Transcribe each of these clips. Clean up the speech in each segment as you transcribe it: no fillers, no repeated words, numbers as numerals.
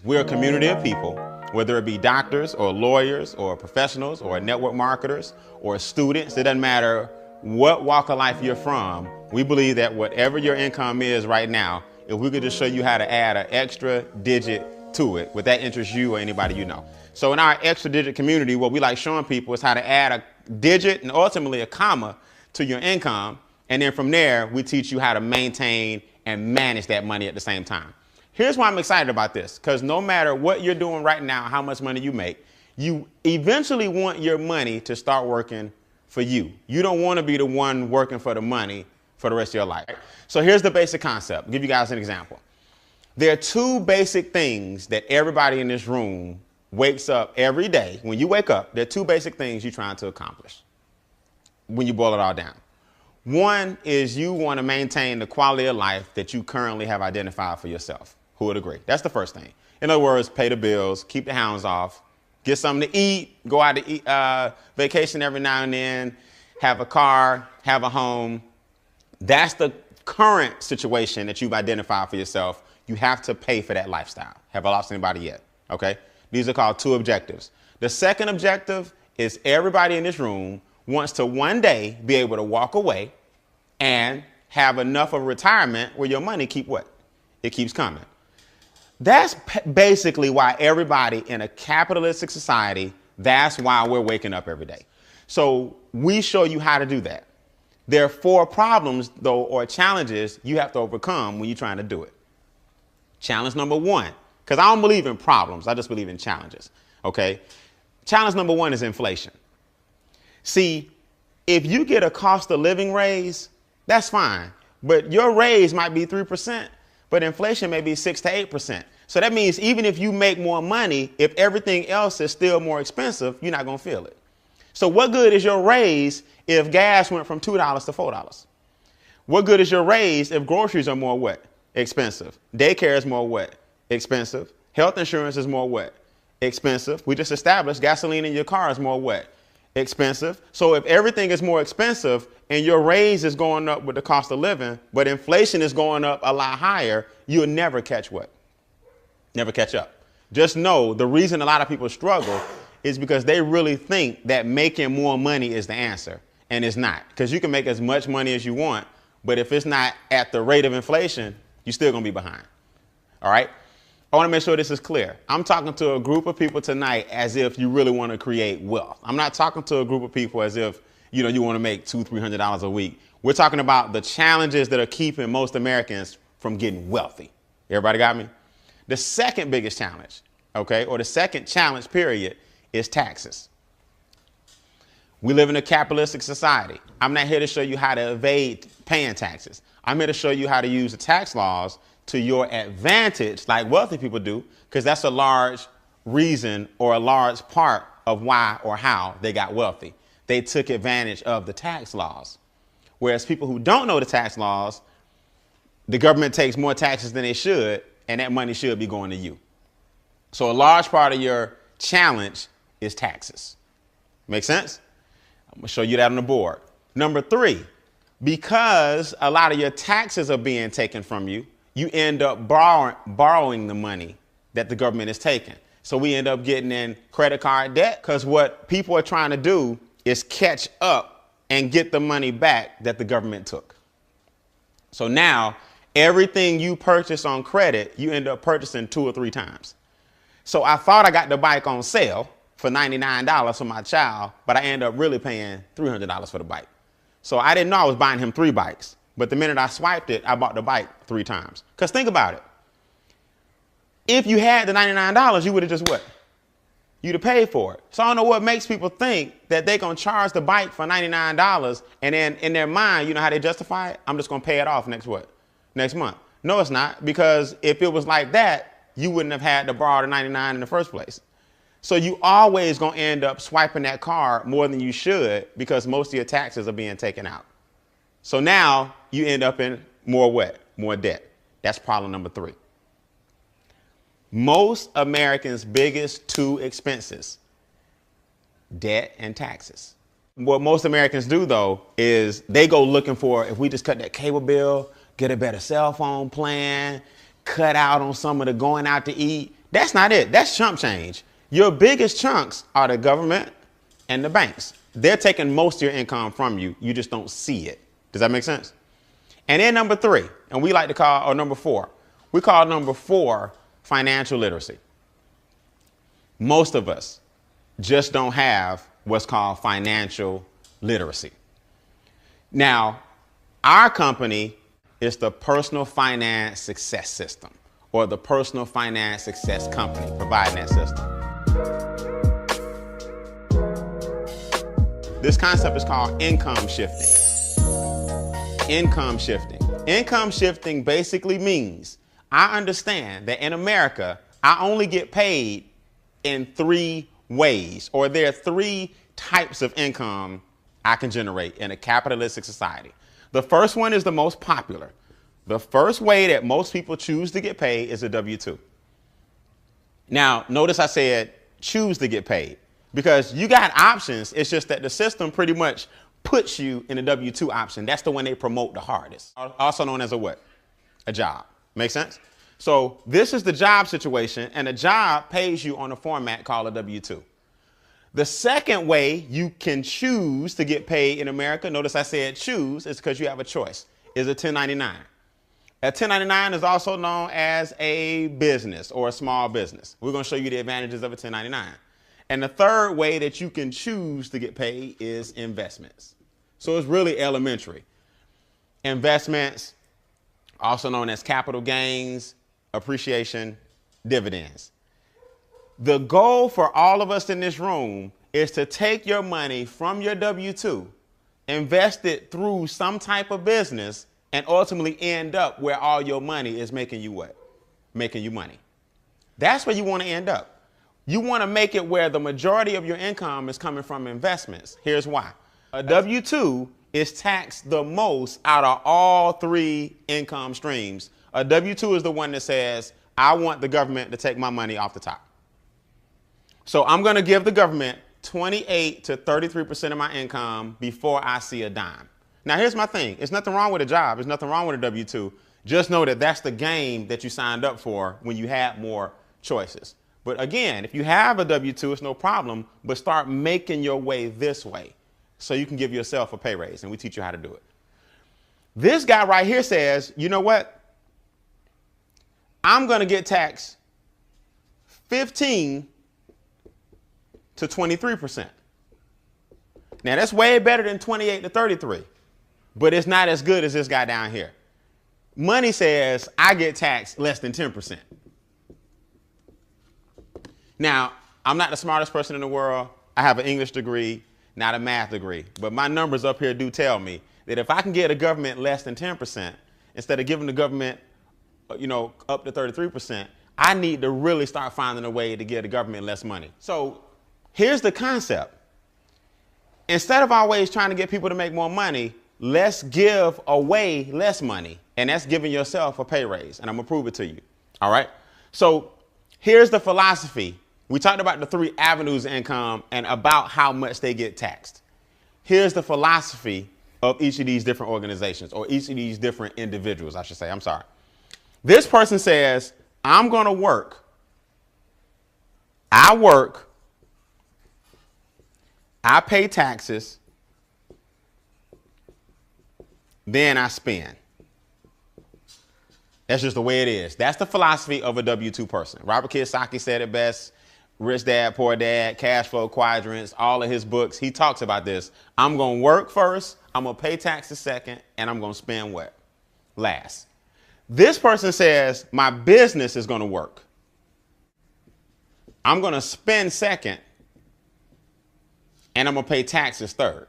We're a community of people, whether it be doctors or lawyers or professionals or network marketers or students. It doesn't matter what walk of life you're from. We believe that whatever your income is right now, if we could just show you how to add an extra digit to it, would that interest you or anybody you know? So in our extra digit community, what we like showing people is how to add a digit and ultimately a comma to your income. And then from there, we teach you how to maintain and manage that money at the same time. Here's why I'm excited about this, because no matter what you're doing right now, how much money you make, you eventually want your money to start working for you. You don't want to be the one working for the money for the rest of your life. So here's the basic concept. I'll give you guys an example. There are two basic things that everybody in this room wakes up every day. When you wake up, there are two basic things you're trying to accomplish when you boil it all down. One is you want to maintain the quality of life that you currently have identified for yourself. Who would agree? That's the first thing. In other words, pay the bills, keep the hounds off, get something to eat, go out to eat, vacation every now and then, have a car, have a home. That's the current situation that you've identified for yourself. You have to pay for that lifestyle. Have I lost anybody yet? Okay. These are called two objectives. The second objective is everybody in this room wants to one day be able to walk away and have enough of retirement where your money keep what? It keeps coming. That's basically why everybody in a capitalistic society, that's why we're waking up every day. So we show you how to do that. There are 4 problems, though, or challenges you have to overcome when you're trying to do it. Challenge number 1, because I don't believe in problems. I just believe in challenges. OK, challenge number 1 is inflation. See, if you get a cost of living raise, that's fine. But your raise might be 3%, but inflation may be 6 to 8%. So that means even if you make more money, if everything else is still more expensive, you're not going to feel it. So what good is your raise if gas went from $2 to $4? What good is your raise if groceries are more what? Expensive. Daycare is more what? Expensive. Health insurance is more what? Expensive. We just established gasoline in your car is more what? Expensive. So if everything is more expensive and your raise is going up with the cost of living, but inflation is going up a lot higher, you'll never catch what? Never catch up. Just know the reason a lot of people struggle is because they really think that making more money is the answer, and it's not. Because you can make as much money as you want, but if it's not at the rate of inflation, you're still going to be behind. All right? I want to make sure this is clear. I'm talking to a group of people tonight as if you really want to create wealth. I'm not talking to a group of people as if, you want to make $200, $300 a week. We're talking about the challenges that are keeping most Americans from getting wealthy. Everybody got me? The second biggest challenge, okay, or the second challenge period is taxes. We live in a capitalistic society. I'm not here to show you how to evade paying taxes. I'm here to show you how to use the tax laws to your advantage, like wealthy people do, because that's a large reason or a large part of why or how they got wealthy. They took advantage of the tax laws. Whereas people who don't know the tax laws, the government takes more taxes than they should, and that money should be going to you. So a large part of your challenge is taxes. Make sense? I'm going to show you that on the board. Number 3, because a lot of your taxes are being taken from you, you end up borrowing the money that the government is taking. So we end up getting in credit card debt, because what people are trying to do is catch up and get the money back that the government took. So now everything you purchase on credit, you end up purchasing 2 or 3 times. So I thought I got the bike on sale for $99 for my child, but I end up really paying $300 for the bike. So I didn't know I was buying him 3 bikes. But the minute I swiped it, I bought the bike 3 times. Because think about it. If you had the $99, you would have just what? You'd have paid for it. So I don't know what makes people think that they're going to charge the bike for $99 and then in their mind, you know how they justify it? I'm just going to pay it off next month. No, it's not. Because if it was like that, you wouldn't have had to borrow the $99 in the first place. So you always going to end up swiping that card more than you should because most of your taxes are being taken out. So now you end up in more what? More debt. That's problem number 3. Most Americans' biggest 2 expenses, debt and taxes. What most Americans do, though, is they go looking for, if we just cut that cable bill, get a better cell phone plan, cut out on some of the going out to eat, That's not it. That's chump change. Your biggest chunks are the government and the banks. They're taking most of your income from you. You just don't see it. Does that make sense? And then number three, and we like to call, or number four, we call number four financial literacy. Most of us just don't have what's called financial literacy. Now, our company is the Personal Finance Success System, or the Personal Finance Success Company providing that system. This concept is called income shifting. Income shifting. Income shifting basically means I understand that in America, I only get paid in three ways, or there are three types of income I can generate in a capitalistic society. The first one is the most popular. The first way that most people choose to get paid is a W-2. Now, notice I said choose to get paid because you got options. It's just that the system pretty much puts you in a W-2 option. That's the one they promote the hardest. Also known as a what? A job. Make sense? So this is the job situation, and a job pays you on a format called a W-2. The second way you can choose to get paid in America, notice I said choose, is because you have a choice, is a 1099. A 1099 is also known as a business or a small business. We're going to show you the advantages of a 1099. And the third way that you can choose to get paid is investments. So it's really elementary. Investments, also known as capital gains, appreciation, dividends. The goal for all of us in this room is to take your money from your W-2, invest it through some type of business, and ultimately end up where all your money is making you what? Making you money. That's where you want to end up. You want to make it where the majority of your income is coming from investments. Here's why. A W-2 is taxed the most out of all three income streams. A W-2 is the one that says, I want the government to take my money off the top. So I'm going to give the government 28 to 33% of my income before I see a dime. Now, here's my thing. There's nothing wrong with a job. There's nothing wrong with a W-2. Just know that that's the game that you signed up for when you had more choices. But again, if you have a W-2, it's no problem, but start making your way this way so you can give yourself a pay raise, and we teach you how to do it. This guy right here says, you know what? I'm going to get taxed 15 to 23%. Now, that's way better than 28 to 33, but it's not as good as this guy down here. Money says I get taxed less than 10%. Now, I'm not the smartest person in the world. I have an English degree, not a math degree, but my numbers up here do tell me that if I can get a government less than 10%, instead of giving the government, up to 33%, I need to really start finding a way to give the government less money. So here's the concept. Instead of always trying to get people to make more money, let's give away less money. And that's giving yourself a pay raise. And I'm going to prove it to you. All right. So here's the philosophy. We talked about the three avenues of income and about how much they get taxed. Here's the philosophy of each of these different organizations, or each of these different individuals, I should say. I'm sorry. This person says, I'm going to work. I work. I pay taxes. Then I spend. That's just the way it is. That's the philosophy of a W-2 person. Robert Kiyosaki said it best. Rich Dad, Poor Dad, Cash Flow Quadrants, all of his books. He talks about this. I'm going to work first. I'm going to pay taxes second. And I'm going to spend what? Last. This person says, my business is going to work. I'm going to spend second. And I'm going to pay taxes third.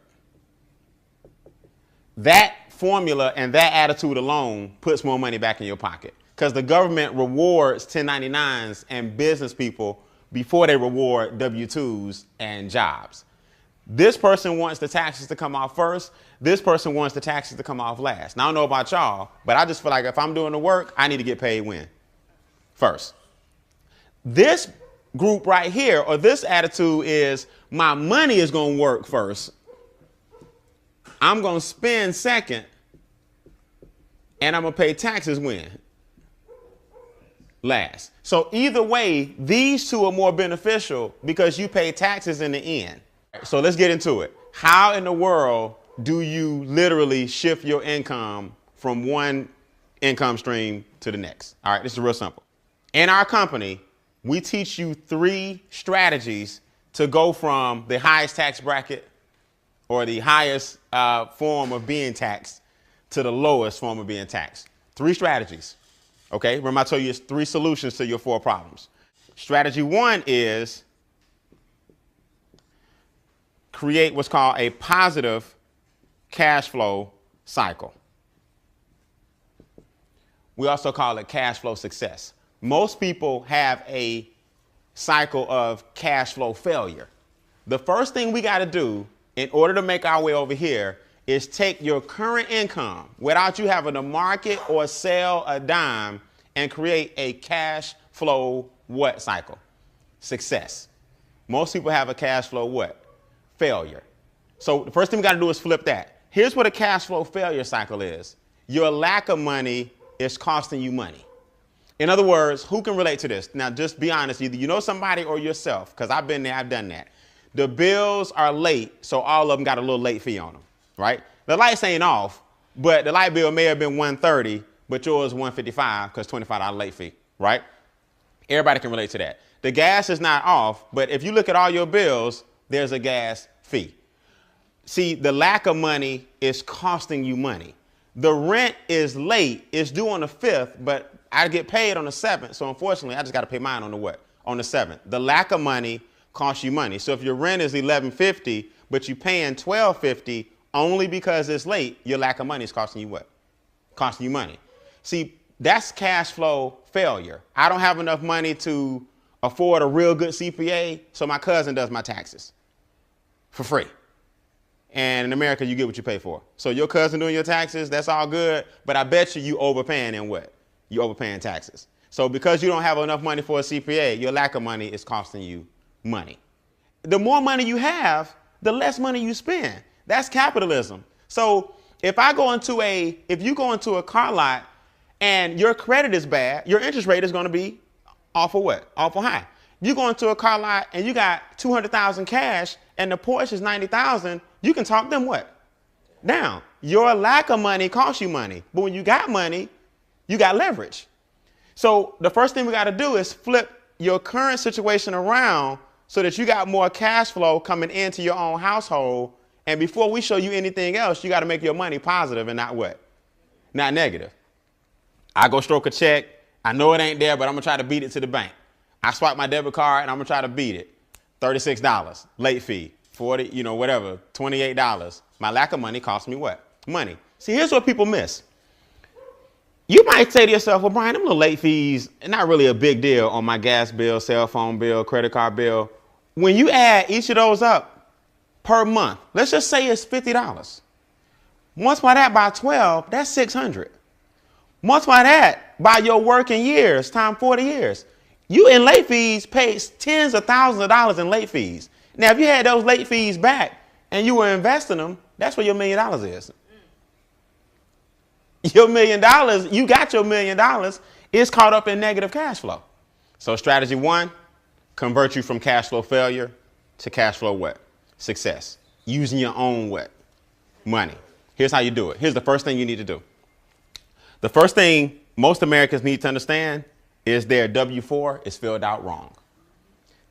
That formula and that attitude alone puts more money back in your pocket, because the government rewards 1099s and business people before they reward W-2s and jobs. This person wants the taxes to come off first. This person wants the taxes to come off last. Now, I don't know about y'all, but I just feel like if I'm doing the work, I need to get paid when? First. This group right here, or this attitude, is my money is going to work first. I'm going to spend second, and I'm going to pay taxes when? last. So either way, these two are more beneficial because you pay taxes in the end. So let's get into it. How in the world do you literally shift your income from one income stream to the next? All right, this is real simple. In our company, we teach you 3 strategies to go from the highest tax bracket or the highest form of being taxed to the lowest form of being taxed. 3 strategies. Okay, remember I told you it's 3 solutions to your 4 problems. Strategy 1 is create what's called a positive cash flow cycle. We also call it cash flow success. Most people have a cycle of cash flow failure. The first thing we got to do in order to make our way over here is take your current income without you having to market or sell a dime and create a cash flow what cycle? Success. Most people have a cash flow what? Failure. So the first thing we got to do is flip that. Here's what a cash flow failure cycle is. Your lack of money is costing you money. In other words, who can relate to this? Now, just be honest. Either you know somebody or yourself, because I've been there, I've done that. The bills are late, so all of them got a little late fee on them, right? The lights ain't off, but the light bill may have been $130, but yours $155 because $25 late fee, right? Everybody can relate to that. The gas is not off, but if you look at all your bills, there's a gas fee. See, the lack of money is costing you money. The rent is late. It's due on the 5th, but I get paid on the 7th. So unfortunately, I just got to pay mine on the what? On the 7th. The lack of money costs you money. So if your rent is $11.50, but you're paying $12.50 only because it's late, your lack of money is costing you what? Costing you money. See, that's cash flow failure. I don't have enough money to afford a real good CPA, so my cousin does my taxes for free. And in America, you get what you pay for. So your cousin doing your taxes, that's all good. But I bet you overpaying in what? You overpaying taxes. So because you don't have enough money for a CPA, your lack of money is costing you money. The more money you have, the less money you spend. That's capitalism. So if you go into a car lot and your credit is bad, your interest rate is going to be awful what? Awful high. You go into a car lot and you got $200,000 cash and the Porsche is $90,000, you can talk them what? Down. Your lack of money costs you money. But when you got money, you got leverage. So the first thing we got to do is flip your current situation around so that you got more cash flow coming into your own household. And before we show you anything else, you got to make your money positive and not what? Not negative. I go stroke a check. I know it ain't there, but I'm going to try to beat it to the bank. I swipe my debit card and I'm going to try to beat it. $36, late fee, 40, whatever, $28. My lack of money costs me what? Money. See, here's what people miss. You might say to yourself, well, Brian, them little late fees, not really a big deal on my gas bill, cell phone bill, credit card bill. When you add each of those up per month, let's just say it's $50. Multiply that by 12, that's $600. Multiply that by your working years, times 40 years. You in late fees pay tens of thousands of dollars in late fees. Now, if you had those late fees back and you were investing them, that's where your $1 million is. Your $1 million, you got your $1 million, is caught up in negative cash flow. So strategy 1, convert you from cash flow failure to cash flow what? Success. Using your own what? Money. Here's how you do it. Here's the first thing you need to do. The first thing most Americans need to understand is their W-4 is filled out wrong.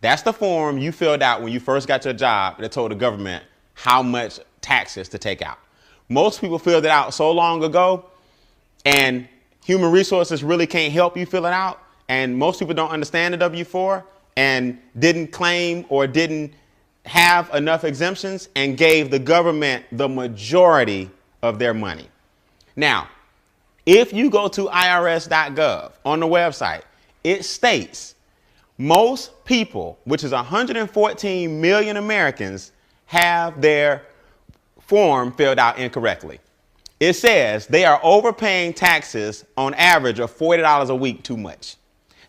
That's the form you filled out when you first got your job that told the government how much taxes to take out. Most people filled it out so long ago, and human resources really can't help you fill it out. And most people don't understand the W-4 and didn't claim or didn't have enough exemptions and gave the government the majority of their money. Now, if you go to irs.gov on the website, it states most people, which is 114 million Americans, have their form filled out incorrectly. It says they are overpaying taxes on average of $40 a week too much.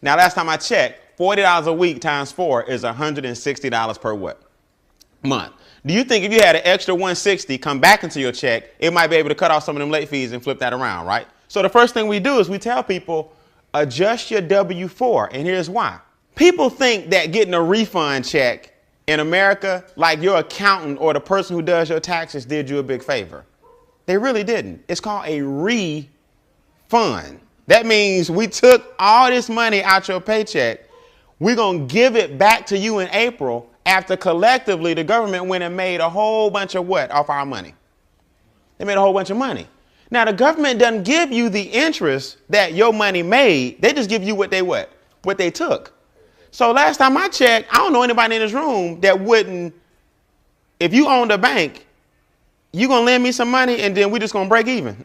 Now, last time I checked, $40 a week times 4 is $160 per what? Month. Do you think if you had an extra $160 come back into your check, it might be able to cut off some of them late fees and flip that around, right? So the first thing we do is we tell people, adjust your W-4. And here's why. People think that getting a refund check in America, like your accountant or the person who does your taxes did you a big favor. They really didn't. It's called a refund. That means we took all this money out your paycheck. We're going to give it back to you in April after collectively the government went and made a whole bunch of what off our money? They made a whole bunch of money. Now, the government doesn't give you the interest that your money made. They just give you what they took. So last time I checked, I don't know anybody in this room that wouldn't, if you owned a bank, you going to lend me some money and then we just going to break even.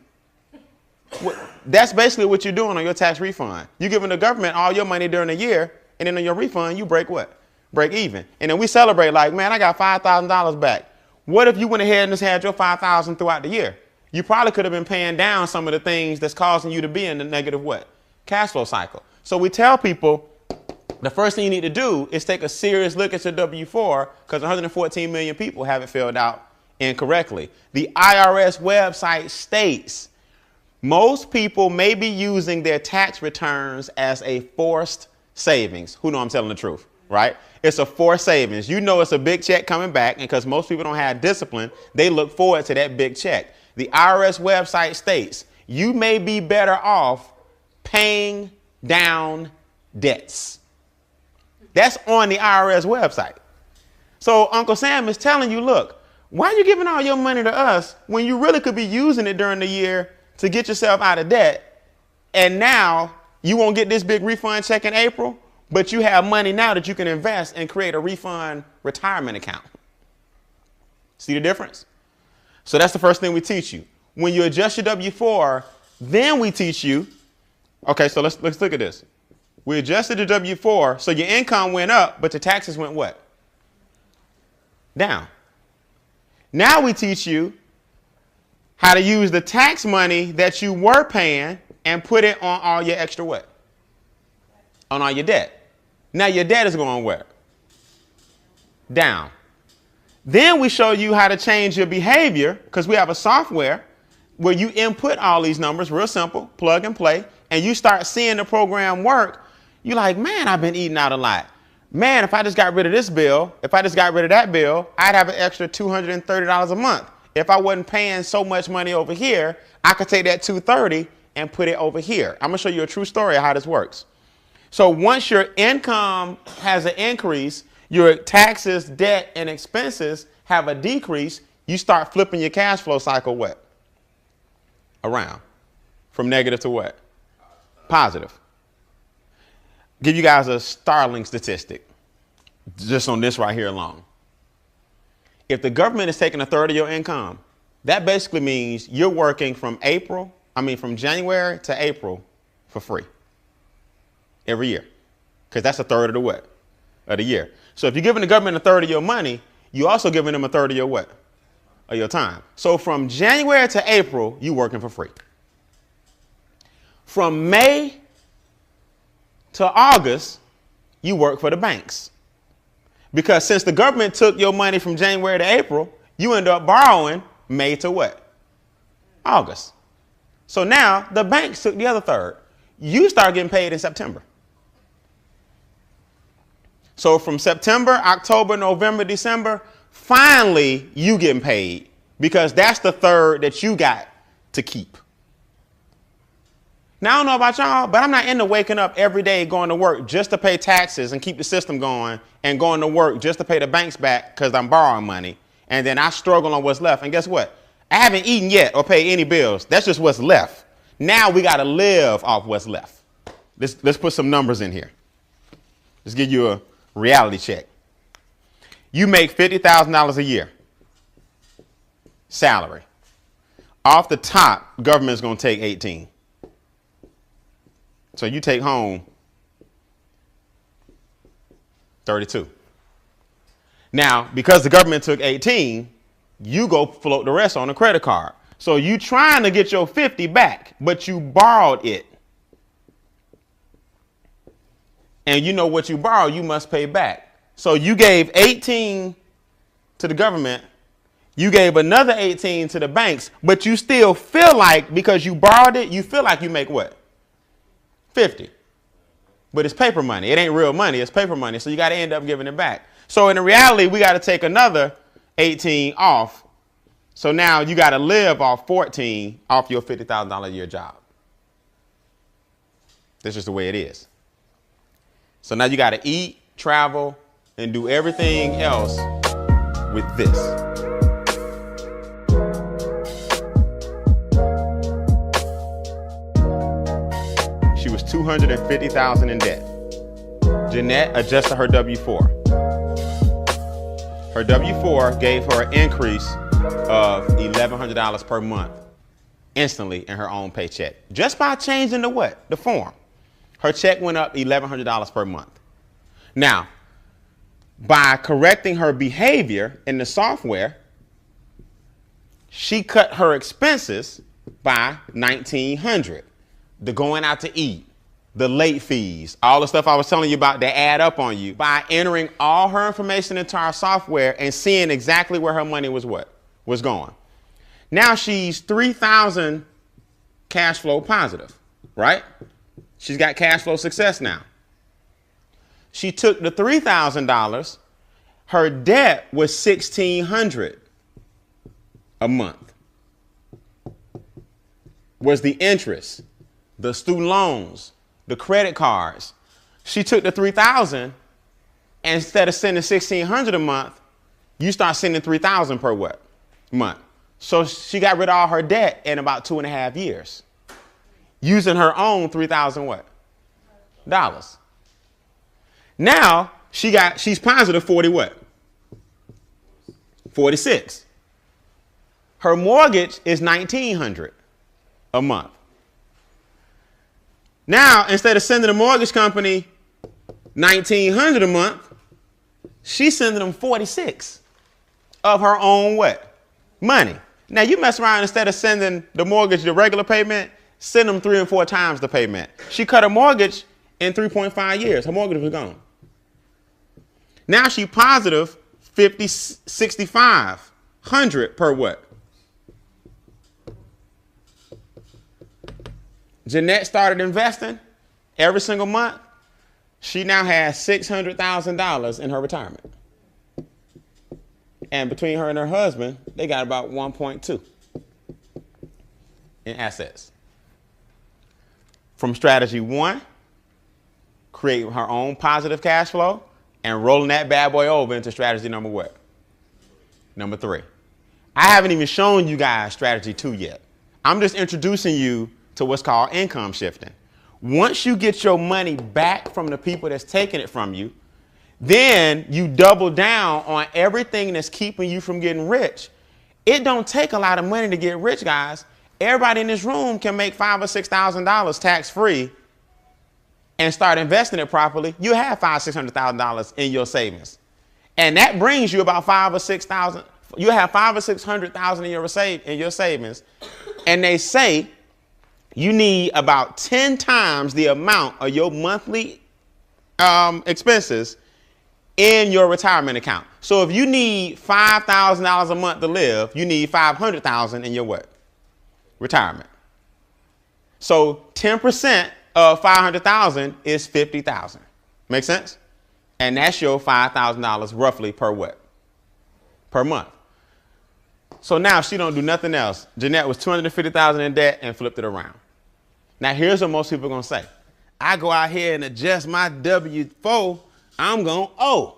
That's basically what you're doing on your tax refund. You're giving the government all your money during the year, and then on your refund, you break what? Break even. And then we celebrate like, man, I got $5,000 back. What if you went ahead and just had your $5,000 throughout the year? You probably could have been paying down some of the things that's causing you to be in the negative what? Cash flow cycle. So we tell people, the first thing you need to do is take a serious look at your W-4 because 114 million people have it filled out incorrectly. The IRS website states most people may be using their tax returns as a forced savings. Who know I'm telling the truth, right? It's a forced savings. You know it's a big check coming back, and because most people don't have discipline, they look forward to that big check. The IRS website states you may be better off paying down debts. That's on the IRS website. So Uncle Sam is telling you, look, why are you giving all your money to us when you really could be using it during the year to get yourself out of debt? And now you won't get this big refund check in April, but you have money now that you can invest and create a refund retirement account. See the difference? So that's the first thing we teach you. When you adjust your W-4, then we teach you, okay, so let's look at this. We adjusted the W-4, so your income went up, but your taxes went what? Down. Now we teach you how to use the tax money that you were paying and put it on all your extra what? On all your debt. Now your debt is going where? Down. Then we show you how to change your behavior because we have a software where you input all these numbers, real simple, plug and play, and you start seeing the program work. You're like, man, I've been eating out a lot. Man, if I just got rid of this bill, if I just got rid of that bill, I'd have an extra $230 a month. If I wasn't paying so much money over here, I could take that $230 and put it over here. I'm going to show you a true story of how this works. So once your income has an increase, your taxes, debt, and expenses have a decrease, you start flipping your cash flow cycle what? Around. From negative to what? Positive. Give you guys a startling statistic just on this right here alone. If the government is taking a third of your income, that basically means you're working from January to April for free every year, because that's a third of the what? Of the year. So if you're giving the government a third of your money, you're also giving them a third of your what? Of your time. So from January to April, you're working for free. From May to August, you work for the banks. Because since the government took your money from January to April, you end up borrowing May to what? August. So now the banks took the other third. You start getting paid in September. So from September, October, November, December, finally you getting paid because that's the third that you got to keep. Now, I don't know about y'all, but I'm not into waking up every day going to work just to pay taxes and keep the system going and going to work just to pay the banks back because I'm borrowing money. And then I struggle on what's left. And guess what? I haven't eaten yet or paid any bills. That's just what's left. Now we got to live off what's left. Let's put some numbers in here. Let's give you a reality check. You make $50,000 a year salary. Off the top, government's going to take 18. So you take home 32. Now, because the government took 18, you go float the rest on a credit card. So you trying to get your 50 back, but you borrowed it. And you know what you borrowed, you must pay back. So you gave 18 to the government. You gave another 18 to the banks, but you still feel like because you borrowed it, you feel like you make what? 50. but it's paper money. It ain't real money. It's paper money. So you got to end up giving it back. So in reality, we got to take another 18 off. So now you got to live off 14 off your $50,000 a year job. That's just the way it is. So now you got to eat, travel, and do everything else with this. She was $250,000 in debt. Jeanette adjusted her W-4. Her W-4 gave her an increase of $1,100 per month instantly in her own paycheck. Just by changing the what? The form. Her check went up $1,100 per month. Now, by correcting her behavior in the software, she cut her expenses by $1,900. The going out to eat, the late fees, all the stuff I was telling you about that add up on you. By entering all her information into our software and seeing exactly where her money was going. Now she's $3,000 cash flow positive, right? She's got cash flow success now. She took the $3,000. Her debt was $1,600 a month. Was the interest, the student loans, the credit cards. She took the $3,000, and instead of sending $1,600 a month, you start sending $3,000 per what? Month. So she got rid of all her debt in about 2.5 years, using her own $3,000 what? Dollars. Now she's positive 40 what? 46. Her mortgage is $1,900 a month. Now, instead of sending the mortgage company $1,900 a month, she's sending them 46 of her own what? Money. Now you mess around, instead of sending the mortgage the regular payment, send them 3 and 4 times the payment. She cut her mortgage in 3.5 years. Her mortgage was gone. Now she positive 6,500 per what? Jeanette started investing every single month. She now has $600,000 in her retirement. And between her and her husband, they got about 1.2 in assets. From strategy 1, create her own positive cash flow and rolling that bad boy over into strategy number what? Number 3. I haven't even shown you guys strategy 2 yet. I'm just introducing you to what's called income shifting. Once you get your money back from the people that's taking it from you, then you double down on everything that's keeping you from getting rich. It don't take a lot of money to get rich, guys. Everybody in this room can make $5,000 or $6,000 tax-free and start investing it properly. You have $500,000 or $600,000 in your savings, and that brings you about $5,000 or $6,000. You have $500,000 or $600,000 in your savings, and they say you need about 10 times the amount of your monthly expenses in your retirement account. So if you need $5,000 a month to live, you need $500,000 in your what? Retirement. So 10% of $500,000 is $50,000. Make sense? And that's your $5,000 roughly per what? Per month. So now she don't do nothing else. Jeanette was $250,000 in debt and flipped it around. Now here's what most people are gonna say. I go out here and adjust my W-4, I'm gonna owe.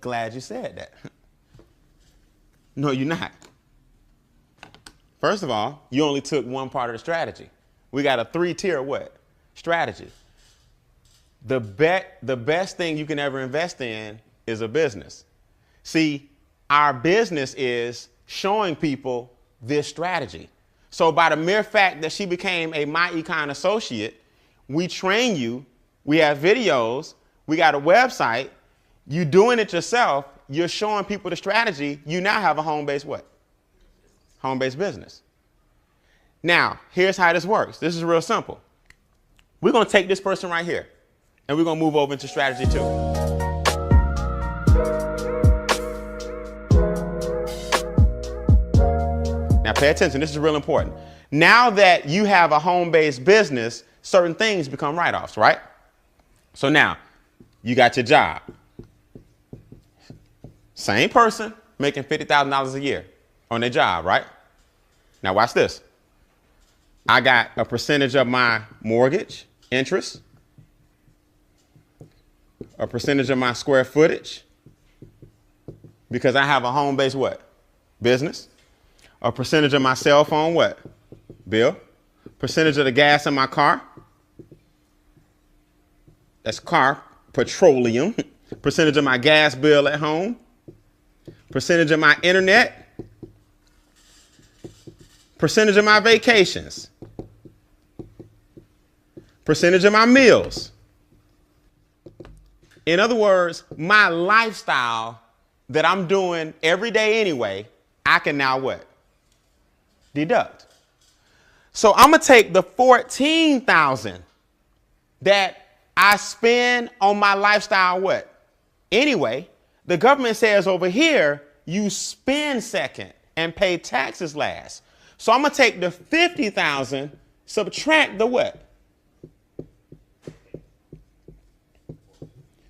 Glad you said that. No, you're not. First of all, you only took one part of the strategy. We got a 3-tier what? Strategy. The best thing you can ever invest in is a business. See, our business is showing people this strategy. So by the mere fact that she became a MyEcon associate, we train you, we have videos, we got a website, you doing it yourself, you're showing people the strategy, you now have a home-based what? Home-based business. Now, here's how this works. This is real simple. We're gonna take this person right here, and we're gonna move over into strategy 2. Now pay attention, this is real important. Now that you have a home-based business, certain things become write-offs, right? So now you got your job. Same person making $50,000 a year on their job, right? Now watch this. I got a percentage of my mortgage interest, a percentage of my square footage, because I have a home-based what? Business. A percentage of my cell phone what? Bill. Percentage of the gas in my car. That's car, petroleum. Percentage of my gas bill at home. Percentage of my internet. Percentage of my vacations. Percentage of my meals. In other words, my lifestyle that I'm doing every day anyway, I can now what? Deduct. So I'm going to take the $14,000 that I spend on my lifestyle what? Anyway, the government says over here, you spend second and pay taxes last. So I'm going to take the $50,000, subtract the what?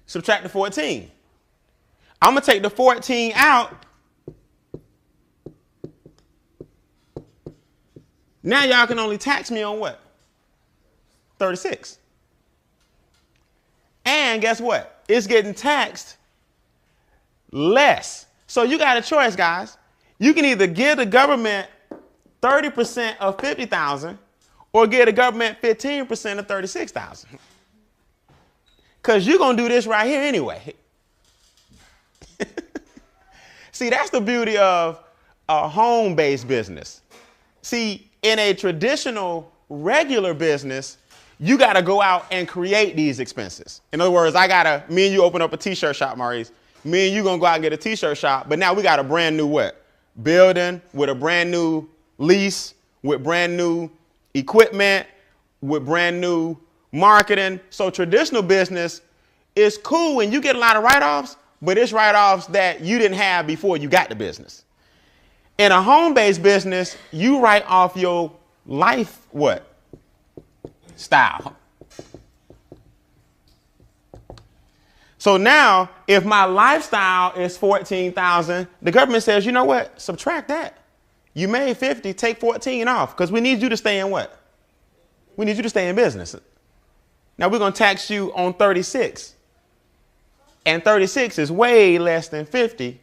Subtract the 14. I'm going to take the 14 out. Now y'all can only tax me on what? 36. And guess what? It's getting taxed less. So you got a choice, guys. You can either give the government 30% of 50,000 or give the government 15% of 36,000. Because you're going to do this right here anyway. See, that's the beauty of a home-based business. See, in a traditional, regular business, you got to go out and create these expenses. In other words, me and you open up a t-shirt shop, Maurice. Me and you going to go out and get a t-shirt shop. But now we got a brand new what? Building with a brand new lease, with brand new equipment, with brand new marketing. So traditional business is cool when you get a lot of write-offs, but it's write-offs that you didn't have before you got the business. In a home-based business, you write off your life what? Style. So now, if my lifestyle is 14,000, the government says, you know what? Subtract that. You made 50, take 14 off, because we need you to stay in what? We need you to stay in business. Now we're going to tax you on 36. And 36 is way less than 50.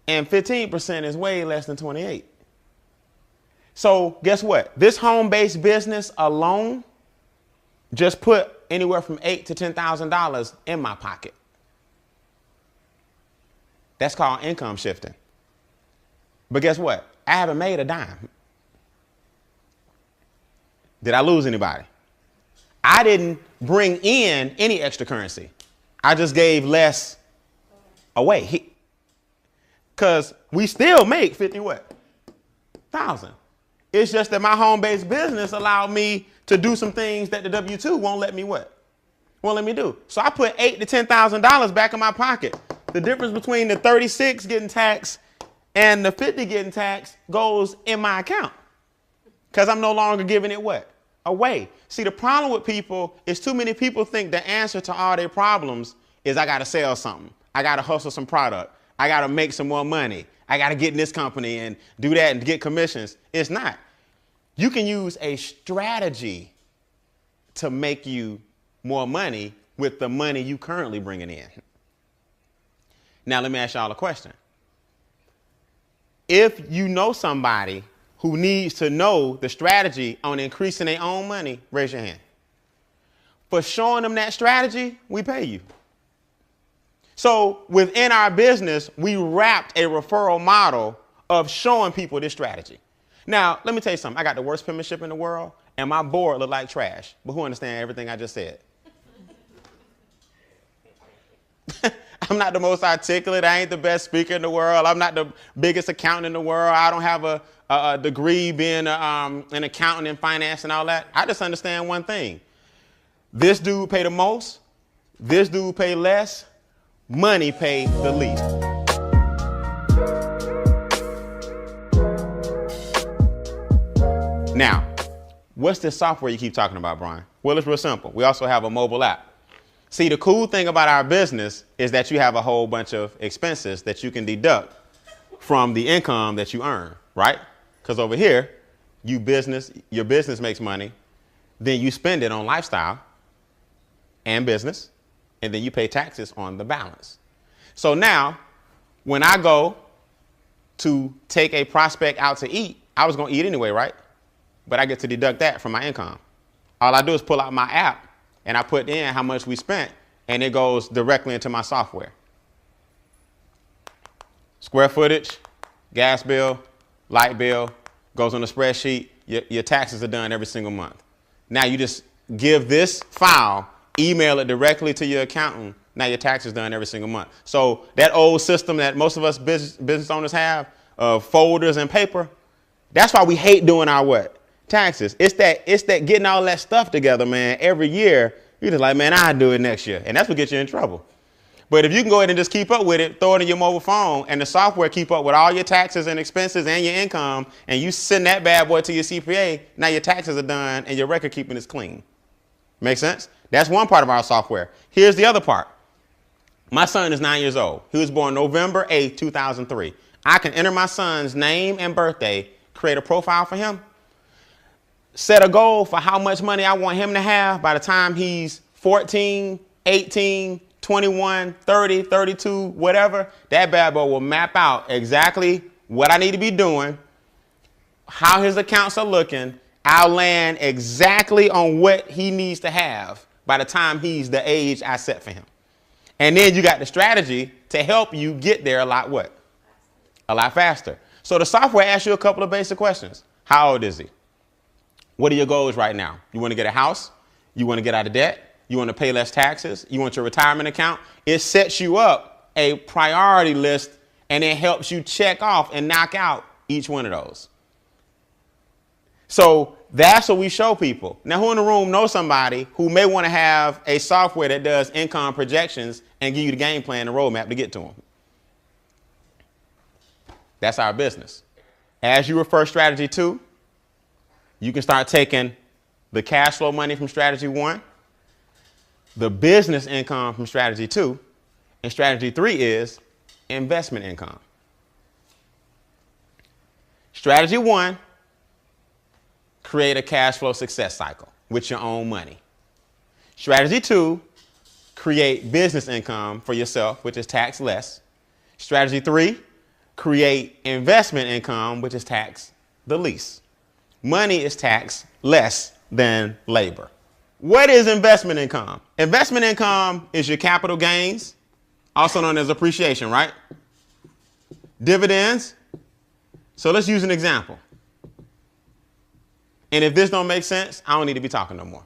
And 15% is way less than 28. So guess what? This home-based business alone just put anywhere from $8,000 to $10,000 in my pocket. That's called income shifting. But guess what? I haven't made a dime. Did I lose anybody? I didn't bring in any extra currency. I just gave less away. Because we still make 50 what? Thousand. It's just that my home-based business allowed me to do some things that the W-2 won't let me what? Won't let me do. So I put $8,000 to $10,000 back in my pocket. The difference between the 36 getting taxed and the 50 getting taxed goes in my account. Because I'm no longer giving it what? Away. See, the problem with people is too many people think the answer to all their problems is I got to sell something. I got to hustle some product. I got to make some more money. I got to get in this company and do that and get commissions. It's not. You can use a strategy to make you more money with the money you currently bringing in. Now, let me ask y'all a question. If you know somebody who needs to know the strategy on increasing their own money, raise your hand. For showing them that strategy, we pay you. So within our business, we wrapped a referral model of showing people this strategy. Now, let me tell you something. I got the worst penmanship in the world, and my board look like trash. But who understands everything I just said? I'm not the most articulate. I ain't the best speaker in the world. I'm not the biggest accountant in the world. I don't have a degree being an accountant in finance and all that. I just understand one thing. This dude pay the most. This dude pay less. Money pay the least. Now, What's this software you keep talking about, Brian? Well, it's real simple. We also have a mobile app. See, the cool thing about our business is that you have a whole bunch of expenses that you can deduct from the income that you earn, right? Because over here, your business makes money, then you spend it on lifestyle and business, and then you pay taxes on the balance. So now, when I go to take a prospect out to eat, I was going to eat anyway, right? But I get to deduct that from my income. All I do is pull out my app and I put in how much we spent, and it goes directly into my software. Square footage, gas bill, light bill, goes on the spreadsheet. Your taxes are done every single month. Now you just give this file, email it directly to your accountant. Now your taxes done every single month. So that old system that most of us business owners have of folders and paper, that's why we hate doing our what? Taxes. It's that getting all that stuff together, man, every year. You're just like, man, I'll do it next year. And that's what gets you in trouble. But if you can go ahead and just keep up with it, throw it in your mobile phone, and the software keep up with all your taxes and expenses and your income, and you send that bad boy to your CPA, now your taxes are done and your record keeping is clean. Make sense? That's one part of our software. Here's the other part. My son is 9 years old. He was born November 8th, 2003. I can enter my son's name and birthday, create a profile for him, set a goal for how much money I want him to have by the time he's 14, 18, 21, 30, 32, whatever. That bad boy will map out exactly what I need to be doing, how his accounts are looking. I'll land exactly on what he needs to have by the time he's the age I set for him. And then you got the strategy to help you get there a lot faster. So the software asks you a couple of basic questions. How old is he? What are your goals right now? You want to get a house? You want to get out of debt? You want to pay less taxes? You want your retirement account? It sets you up a priority list, and it helps you check off and knock out each one of those. So that's what we show people. Now, who in the room knows somebody who may want to have a software that does income projections and give you the game plan and roadmap to get to them? That's our business. As you refer strategy 2, you can start taking the cash flow money from strategy 1, the business income from strategy 2, and strategy 3 is investment income. Strategy 1, create a cash flow success cycle with your own money. Strategy 2, create business income for yourself, which is tax less. Strategy 3, create investment income, which is tax the least. Money is taxed less than labor. What is investment income? Investment income is your capital gains, also known as appreciation, right? Dividends. So let's use an example. And if this don't make sense, I don't need to be talking no more.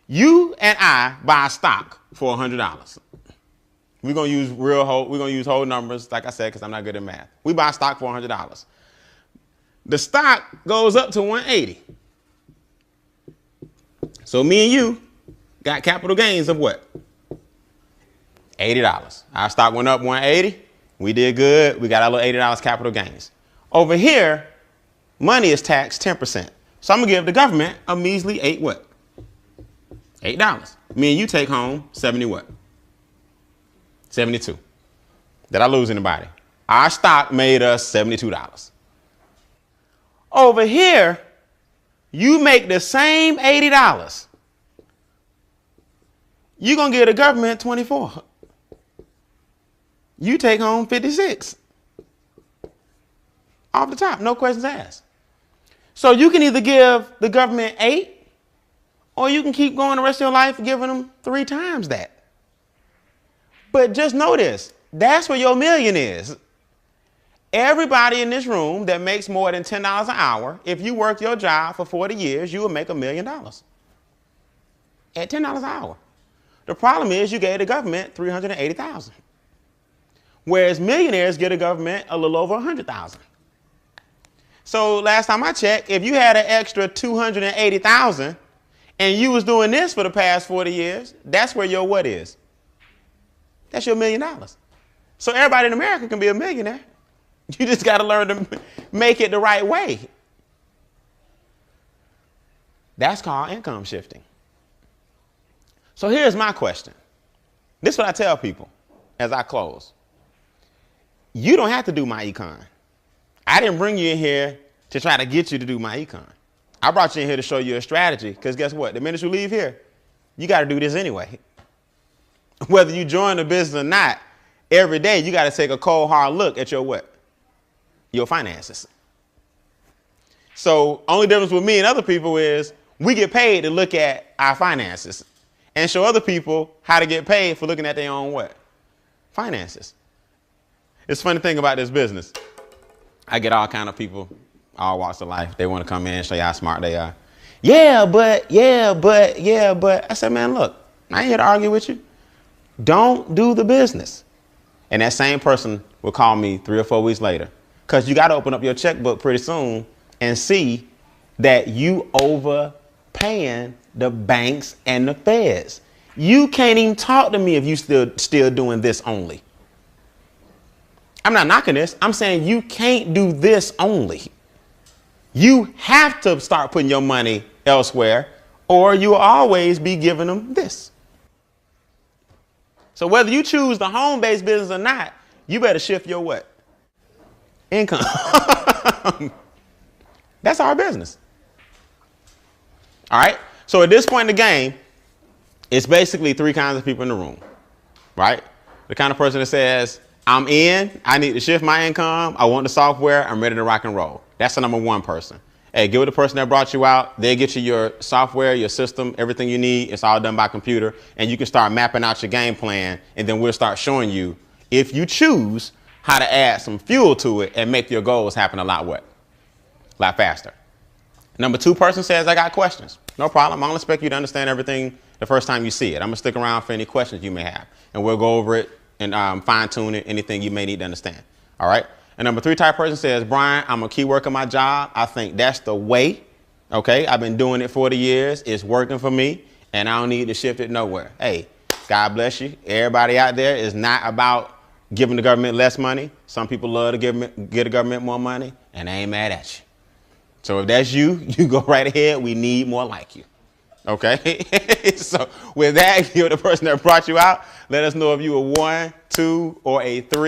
You and I buy a stock for $100. We're gonna use whole numbers, like I said, because I'm not good at math. We buy a stock for $100. The stock goes up to 180. So me and you got capital gains of what? $80. Our stock went up 180. We did good. We got our little $80 capital gains. Over here, money is taxed 10%. So I'm gonna give the government a measly $8. Me and you take home 70 what? 72. Did I lose anybody? Our stock made us $72. Over here, you make the same $80. You're going to give the government 24. You take home 56. Off the top, no questions asked. So you can either give the government 8, or you can keep going the rest of your life giving them 3 times that. But just know this, that's where your million is. Everybody in this room that makes more than $10 an hour, if you work your job for 40 years, you will make $1 million at $10 an hour. The problem is you gave the government $380,000, whereas millionaires get the government a little over $100,000. So last time I checked, if you had an extra $280,000 and you was doing this for the past 40 years, that's where your what is? That's your $1 million. So everybody in America can be a millionaire. You just got to learn to make it the right way. That's called income shifting. So here's my question. This is what I tell people as I close. You don't have to do MyEcon. I didn't bring you in here to try to get you to do MyEcon. I brought you in here to show you a strategy, because guess what? The minute you leave here, you got to do this anyway. Whether you join the business or not, every day you got to take a cold, hard look at your what? Your finances. So only difference with me and other people is we get paid to look at our finances and show other people how to get paid for looking at their own what? Finances. It's a funny thing about this business. I get all kind of people, all walks of life. They want to come in and show you how smart they are. Yeah, but. I said, man, look, I ain't here to argue with you. Don't do the business. And that same person will call me 3 or 4 weeks later, because you got to open up your checkbook pretty soon and see that you overpaying the banks and the feds. You can't even talk to me if you still doing this only. I'm not knocking this. I'm saying you can't do this only. You have to start putting your money elsewhere, or you'll always be giving them this. So whether you choose the home-based business or not, you better shift your what? Income. That's our business. All right. So at this point in the game, it's basically 3 kinds of people in the room, right? The kind of person that says, I'm in, I need to shift my income, I want the software, I'm ready to rock and roll. That's the number 1 person. Hey, get with the person that brought you out. They'll get you your software, your system, everything you need. It's all done by computer. And you can start mapping out your game plan. And then we'll start showing you, if you choose, how to add some fuel to it and make your goals happen a lot faster. Number 2 person says, I got questions. No problem. I don't expect you to understand everything the first time you see it. I'm going to stick around for any questions you may have. And we'll go over it and fine tune it, anything you may need to understand. All right. And number 3 type person says, Brian, I'm going to keep working my job. I think that's the way. OK, I've been doing it 40 years. It's working for me and I don't need to shift it nowhere. Hey, God bless you. Everybody out there is not about giving the government less money. Some people love to give the government more money, and I ain't mad at you. So if that's you, you go right ahead. We need more like you. OK, so with that, you're the person that brought you out. Let us know if you a 1, 2, or a 3.